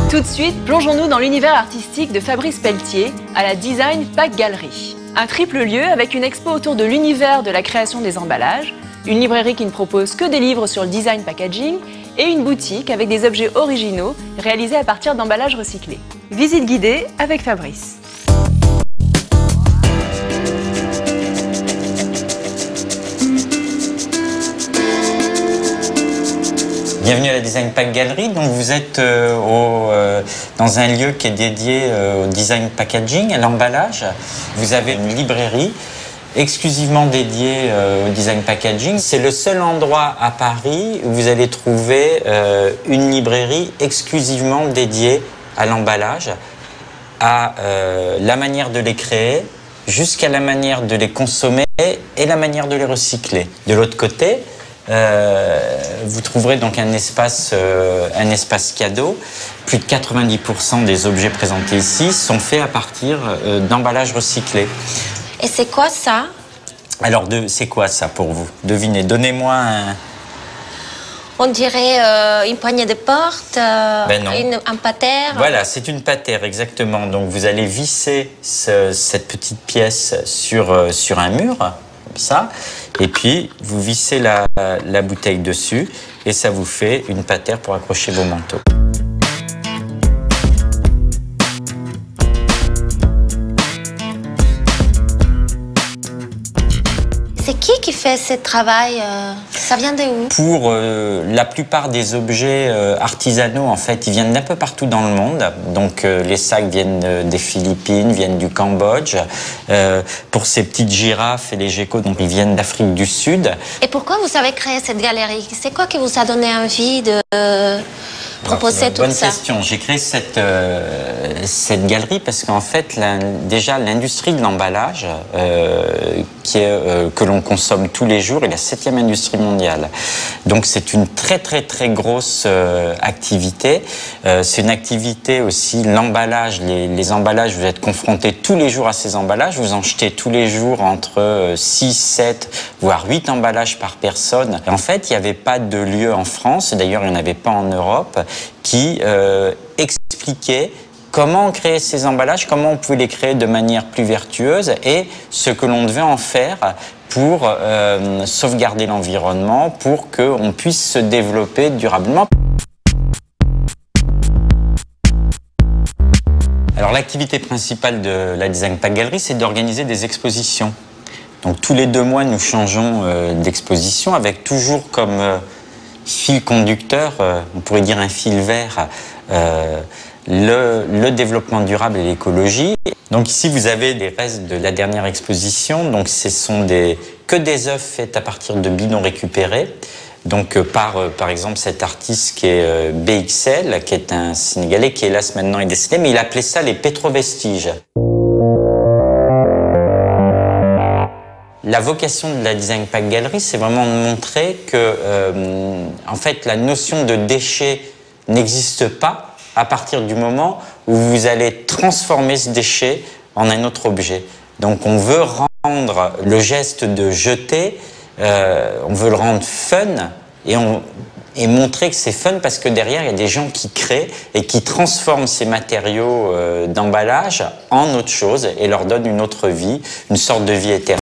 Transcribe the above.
Tout de suite, plongeons-nous dans l'univers artistique de Fabrice Pelletier à la Design Pack Gallery. Un triple lieu avec une expo autour de l'univers de la création des emballages, une librairie qui ne propose que des livres sur le design packaging et une boutique avec des objets originaux réalisés à partir d'emballages recyclés. Visite guidée avec Fabrice. Bienvenue à la Design Pack Gallery. Donc vous êtes dans un lieu qui est dédié au design packaging, à l'emballage. Vous avez une librairie exclusivement dédiée au design packaging. C'est le seul endroit à Paris où vous allez trouver une librairie exclusivement dédiée à l'emballage, à la manière de les créer, jusqu'à la manière de les consommer et la manière de les recycler. De l'autre côté, vous trouverez donc un espace cadeau. Plus de 90% des objets présentés ici sont faits à partir d'emballages recyclés. Et c'est quoi ça? Alors, c'est quoi ça pour vous? Devinez, donnez-moi un... On dirait une poignée de porte, Ben non. un patère. Voilà, c'est une patère, exactement. Donc vous allez visser cette petite pièce sur un mur, comme ça, et puis vous vissez la bouteille dessus, et ça vous fait une patère pour accrocher vos manteaux. C'est qui fait ce travail? Ça vient de où? Pour la plupart des objets artisanaux, en fait, ils viennent d'un peu partout dans le monde. Donc les sacs viennent des Philippines, viennent du Cambodge. Pour ces petites girafes et les geckos, donc ils viennent d'Afrique du Sud. Et pourquoi vous avez créé cette galerie? C'est quoi qui vous a donné envie de proposer tout ça? Bonne question. J'ai créé cette galerie parce qu'en fait, déjà, l'industrie de l'emballage, que l'on consomme tous les jours, est la 7e industrie mondiale. Donc c'est une très grosse activité. C'est une activité aussi, l'emballage, les emballages, vous êtes confrontés tous les jours à ces emballages. Vous en jetez tous les jours entre 6, 7, voire 8 emballages par personne. Et en fait, il n'y avait pas de lieu en France, d'ailleurs il n'y en avait pas en Europe, qui expliquait comment créer ces emballages, comment on pouvait les créer de manière plus vertueuse et ce que l'on devait en faire pour sauvegarder l'environnement, pour qu'on puisse se développer durablement. Alors l'activité principale de la Design Pack Gallery, c'est d'organiser des expositions. Donc tous les 2 mois, nous changeons d'exposition avec toujours comme fil conducteur, on pourrait dire un fil vert, le développement durable et l'écologie. Donc ici, vous avez les restes de la dernière exposition. Donc ce sont que des œuvres faites à partir de bidons récupérés. Donc par exemple cet artiste qui est BXL, qui est un Sénégalais qui hélas maintenant est décédé, mais il appelait ça les pétrovestiges. La vocation de la Design Pack Gallery, c'est vraiment de montrer que en fait, la notion de déchet n'existe pas à partir du moment où vous allez transformer ce déchet en un autre objet. Donc on veut rendre le geste de jeter, on veut le rendre fun et montrer que c'est fun parce que derrière, il y a des gens qui créent et qui transforment ces matériaux d'emballage en autre chose et leur donnent une autre vie, une sorte de vie éternelle.